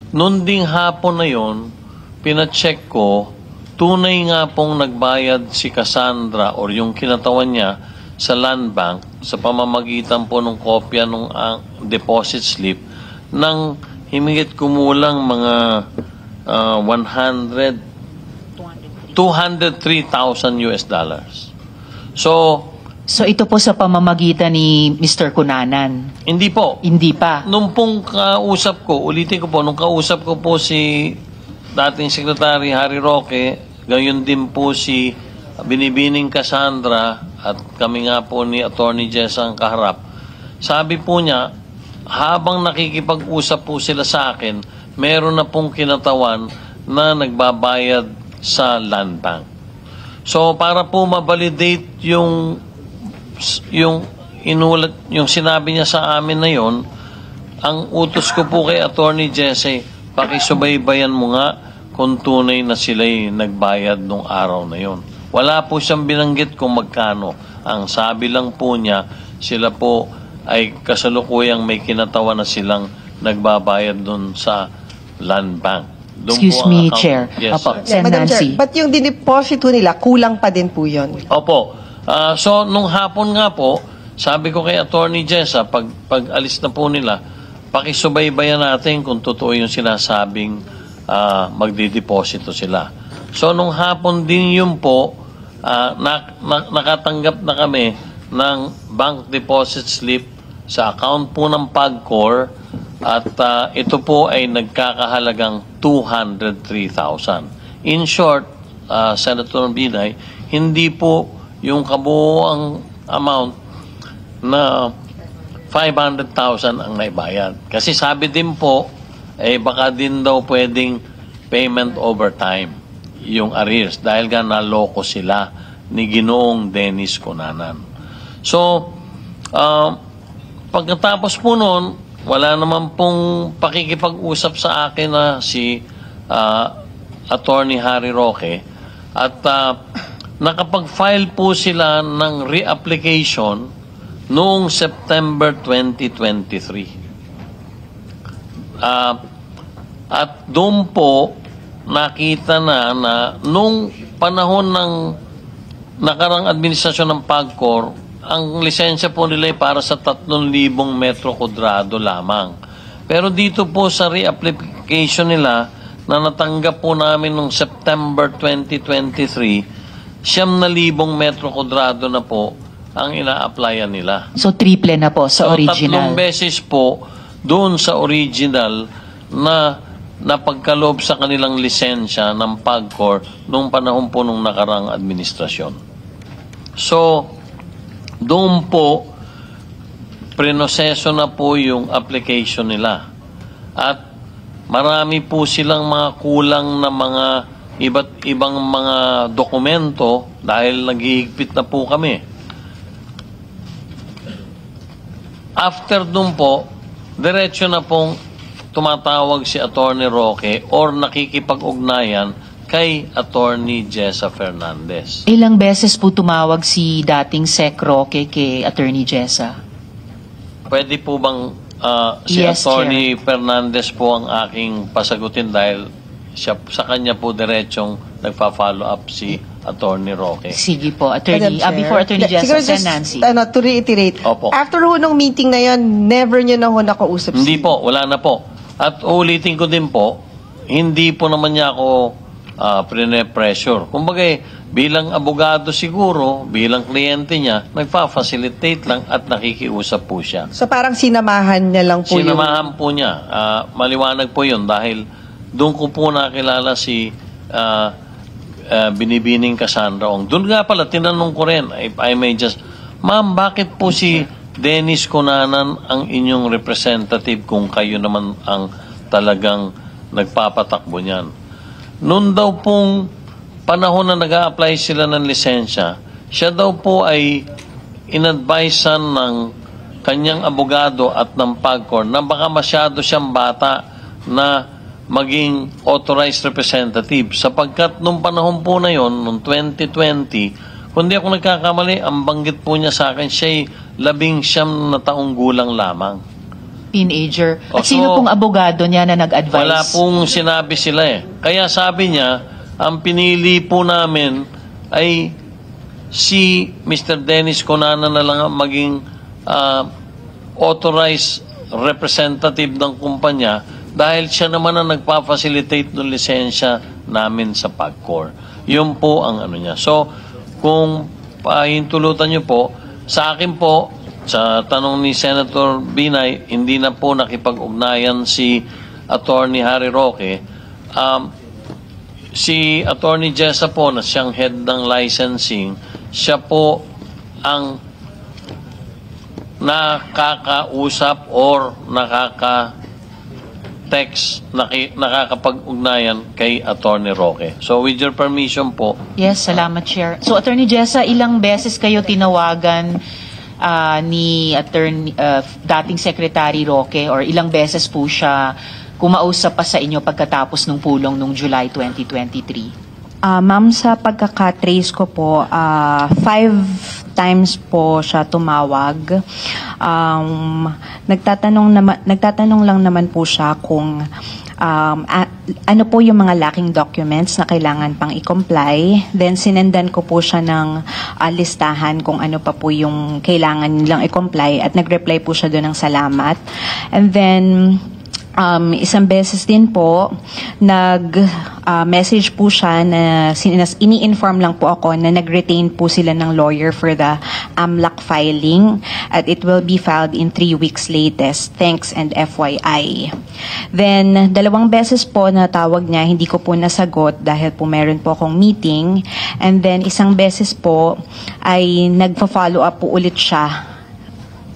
Noon ding hapon na yon, pinacheck ko, tunay nga pong nagbayad si Cassandra or yung kinatawan niya sa land bank sa pamamagitan po ng kopya ng deposit slip ng himigit kumulang mga 203,000 US dollars. So ito po sa pamamagitan ni Mr. Cunanan? Hindi po. Hindi pa? Nung pong kausap ko, ulitin ko po, nung kausap ko po si dating Secretary Harry Roque, gayon din po si Binibining Cassandra at kami nga po ni Attorney Jessa ang kaharap. Sabi po niya, habang nakikipag-usap po sila sa akin, meron na pong kinatawan na nagbabayad sa land bank. So para po ma-validate yung inulat, yung sinabi niya sa amin na yon, ang utos ko po kay Attorney Jesse, pakisubaybayan mo nga kung tunay na sila'y nagbayad nung araw na yon. Wala po siyang binanggit kung magkano. Ang sabi lang po niya, sila po ay kasalukuyang may kinatawa na silang nagbabayad dun sa land bank. Excuse me, Chair. Yes, Opo, sir. Sen. Madam Nancy. Chair, but yung dineposit nila, kulang pa din po yun. Opo. So, nung hapon nga po, sabi ko kay Attorney Jessa, pag alis na po nila, pakisubaybayan natin kung totoo yung sinasabing magdideposito sila. So, nung hapon din yun po, nakatanggap na kami ng bank deposit slip sa account po ng PAGCOR at ito po ay nagkakahalagang 203,000. In short, Senator Binay, hindi po yung kabuoang amount na 500,000 ang naibayad. Kasi sabi din po, baka din daw pwedeng payment over time yung arrears dahil nga naloko sila ni Ginoong Dennis Cunanan. So, pagkatapos po noon, wala naman pong pakikipag-usap sa akin na si Attorney Harry Roque at nakapag-file po sila ng reapplication noong September 2023. At doon po nakita na nung panahon ng nakarang administrasyon ng PAGCOR, ang lisensya po nila ay para sa 3,000 metro kwadrado lamang. Pero dito po sa reapplication nila na natanggap po namin noong September 2023, 9,000 metro kwadrado na po ang ina-applyan nila. So triple na po sa original? 3 beses po doon sa original na napagkaloob sa kanilang lisensya ng PAGCOR noong panahon po nung nakarang administrasyon. So, doon po, prinoseso na po yung application nila. At marami po silang mga kulang na mga iba't ibang mga dokumento dahil naghihigpit na po kami. After doon po, diretso na pong tumatawag si Attorney Roque or nakikipag-ugnayan kay Attorney Jessa Fernandez. Ilang beses po tumawag si dating Sec Roque kay Attorney Jessa? Pwede po bang si Yes, Attorney Fernandez po ang aking pasagutin dahil siya, sa kanya po diretsong nagpa-follow up si Attorney Roque. Sige po, Attorney. Madam Chair. Before Attorney Jessa, Siguro Sen. just, Nancy. Opo. To reiterate, after ho nung meeting na yon, never nyo na ho nakausap Hindi po, wala na po. At ulitin ko din po, hindi po naman niya ako pressure. Kumbaga, bilang abogado siguro, bilang kliyente niya, nagpa-facilitate lang at nakikiusap po siya. So parang sinamahan niya lang po Sinamahan po niya. Maliwanag po yun dahil doon ko po nakilala si Binibining Cassandra Ong. Doon nga pala, tinanong ko rin, if I may just, ma'am, bakit po si Dennis Cunanan ang inyong representative kung kayo naman ang talagang nagpapatakbo niyan? Noon daw pong panahon na nag-a-apply sila ng lisensya, siya daw po ay inadvisean ng kanyang abogado at ng PAGCOR na baka masyado siyang bata na maging authorized representative sapagkat nung panahon po na yon, noong 2020, kung di ako nagkakamali, ang banggit po niya sa akin, siya'y 19 na taong gulang lamang. Teenager. Oh, At sino so, pong abogado niya na nag-advise? Wala pong sinabi sila eh. Kaya sabi niya, ang pinili po namin ay si Mr. Dennis Conana na lang ang maging authorized representative ng kumpanya dahil siya naman ang nagpa-facilitate ng lisensya namin sa PAGCOR. Yun po ang ano niya. So, kung pahintulutan niyo po, sa akin po, sa tanong ni Senator Binay, hindi na po nakipag-ugnayan si Attorney Harry Roque. Si Attorney Jessa po na siyang head ng licensing, siya po ang nakakausap or nakaka-text, nakakapag-ugnayan kay Attorney Roque. So with your permission po. Yes, salamat, Chair. So, Attorney Jessa, ilang beses kayo tinawagan ni dating Secretary Roque or ilang beses po siya kumausap pa sa inyo pagkatapos ng pulong nung July 2023? Ma'am, sa pagkakatrace ko po, 5 times po siya tumawag. Nagtatanong lang naman po siya kung ano po yung mga lacking documents na kailangan pang i-comply. Then, sinendan ko po siya ng listahan kung ano pa po yung kailangan nilang i-comply at nag-reply po siya doon ng salamat. And then, isang beses din po, nag-message po siya na ini-inform lang po ako na nag-retain po sila ng lawyer for the AMLAC filing at it will be filed in 3 weeks latest. Thanks and FYI. Then, 2 beses po na tawag niya, hindi ko po nasagot dahil po meron po akong meeting. And then, 1 beses po ay nagpa-follow up po ulit siya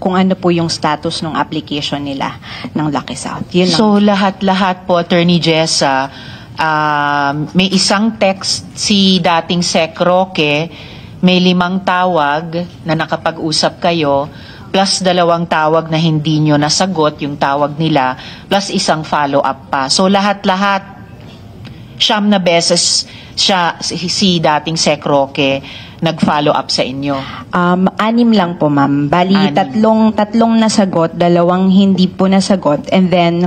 kung ano po yung status ng application nila ng Lucky South. Yun lang. So, lahat-lahat po, Attorney Jessa, may isang text si dating Sec Roque, may 5 tawag na nakapag-usap kayo, plus 2 tawag na hindi nyo nasagot yung tawag nila, plus 1 follow-up pa. So, lahat-lahat, 9 na beses siya, si dating Sec Roque, nag-follow up sa inyo? 6 lang po, ma'am. Bali, 6. tatlong nasagot, 2 hindi po nasagot. And then,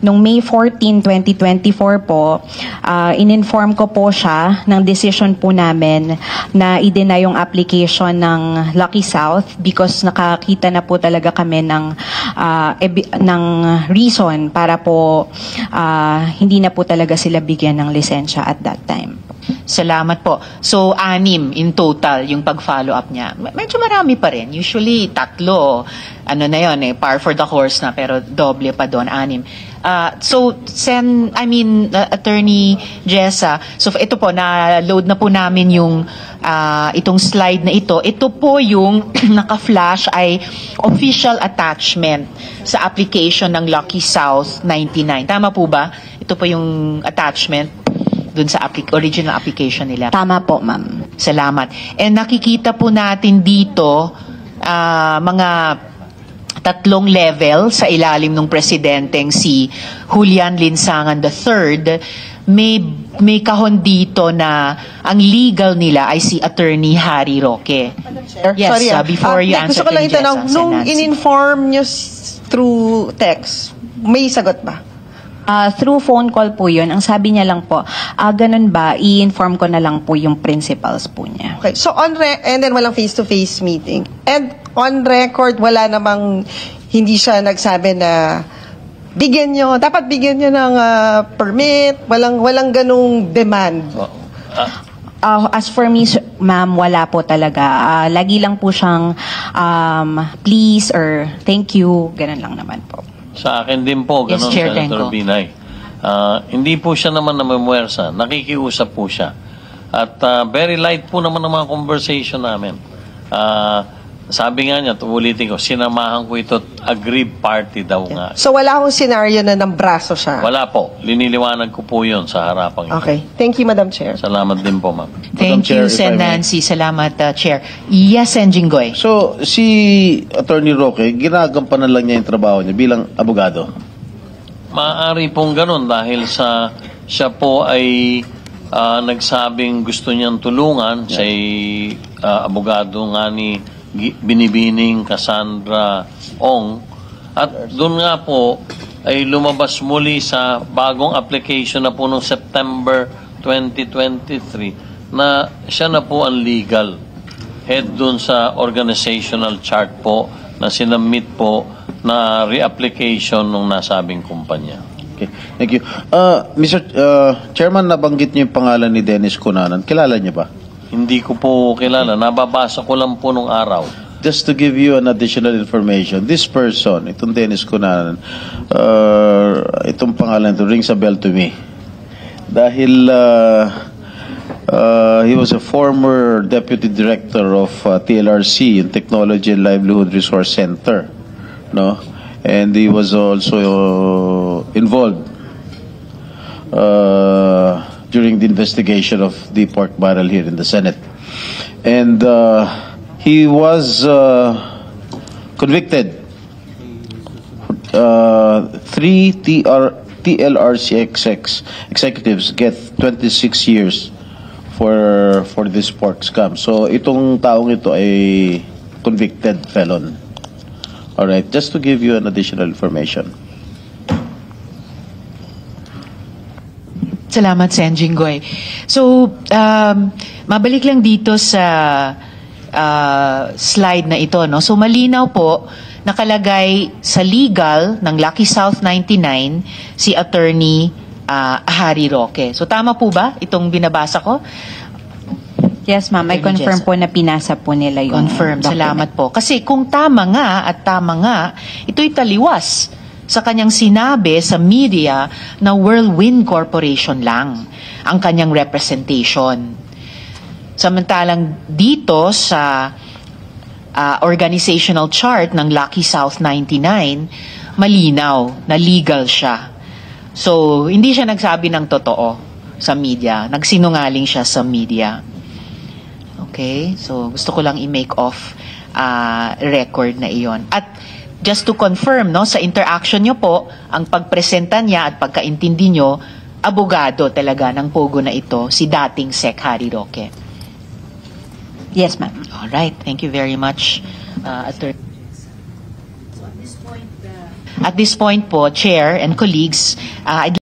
nung May 14, 2024 po, in-inform ko po siya ng decision po namin na i-deny yung application ng Lucky South because nakakita na po talaga kami ng reason para po hindi na po talaga sila bigyan ng lisensya at that time. Salamat po. So, 6 in total yung pag-follow up niya. Medyo marami pa rin. Usually, 3. Ano na yun par for the course na, pero doble pa doon, 6. So, Attorney Jessa, so ito po, na-load na po namin yung itong slide na ito. Ito po yung naka-flash ay official attachment sa application ng Lucky South 99. Tama po ba? Ito po yung attachment dun sa original application nila. Tama po, ma'am. Salamat. And nakikita po natin dito mga 3 level sa ilalim ng presidenteng si Julian Linsangan III. May kahon dito na ang legal nila ay si Attorney Harry Roque. Yes, Sorry, before you answer, gusto ko lang Attorney itanong, Jessa, nung Nancy. in-inform nyo through text, may sagot ba? Through phone call po yun. Ang sabi niya lang po, ganun ba, i-inform ko na lang po yung principals po niya. Okay, so and then walang face-to-face meeting. And on record, wala namang, hindi siya nagsabi na dapat bigyan nyo ng permit, walang ganung demand. As for me, ma'am, wala po talaga. Lagi lang po siyang please or thank you, ganun lang naman po. Sa akin din po, Yes, ganun, Chair Senator Tenco. Binay. Hindi po siya naman namamwersa. Nakikiusap po siya. At very light po naman ang mga conversation namin. Sabi nga niya, ulitin ko, sinamahan ko ito aggrieved party daw nga. So wala akong scenario na ng braso siya. Wala po. Liniliwanag ko po yun sa harapang ito. Okay. Thank you, Madam Chair. Salamat din po, ma'am. Thank Chair, you, if Sen I may. Nancy. Salamat, Chair. Yes, Jinggoy. So, si Attorney Roque, ginagampanan lang niya yung trabaho niya bilang abogado. Maaari pong ganun dahil siya po ay nagsabing gusto niyang tulungan. Siya ay abogado nga ni Binibining Cassandra Ong. At doon nga po ay lumabas muli sa bagong application na po noong September 2023 na siya na po ang legal head doon sa organizational chart po na sinamit po na reapplication ng nasabing kumpanya. Okay, thank you. Mr. Chairman, nabanggit niyo yung pangalan ni Dennis Cunanan. Kilala niyo ba? Hindi ko po kilala. Nababasa ko lang po nung araw. Just to give you an additional information, this person, itong Dennis Cunanan, itong pangalan ito, rings a bell to me. Dahil he was a former deputy director of TLRC, yung Technology and Livelihood Resource Center, no? And he was also involved during the investigation of the pork barrel here in the Senate. And he was convicted. 3 TLRC executives get 26 years for this pork scam. So itong taong ito ay convicted felon. All right, just to give you an additional information. Salamat, Sen. Jinggoy. So, mabalik lang dito sa slide na ito, no? So, malinaw po, nakalagay sa legal ng Lucky South 99 si Attorney Harry Roque. So, tama po ba itong binabasa ko? Yes, ma'am. I Attorney confirm Jessa. po na pinasa po nila yung Confirm. document. Salamat po. Kasi kung tama nga, ito'y taliwas sa kanyang sinabi sa media na Whirlwind Corporation lang ang kanyang representation. Samantalang dito sa organizational chart ng Lucky South 99, malinaw na legal siya. So, hindi siya nagsabi ng totoo sa media. Nagsinungaling siya sa media. Okay? So, gusto ko lang i-make off record na iyon. At just to confirm, no, sa interaction nyo po, ang pagpresenta niya at pagkaintindi nyo, abogado talaga ng pogo na ito, si dating Sec. Harry Roque. Yes, ma'am. Alright, thank you very much, Attorney. At this point po, Chair and colleagues, I'd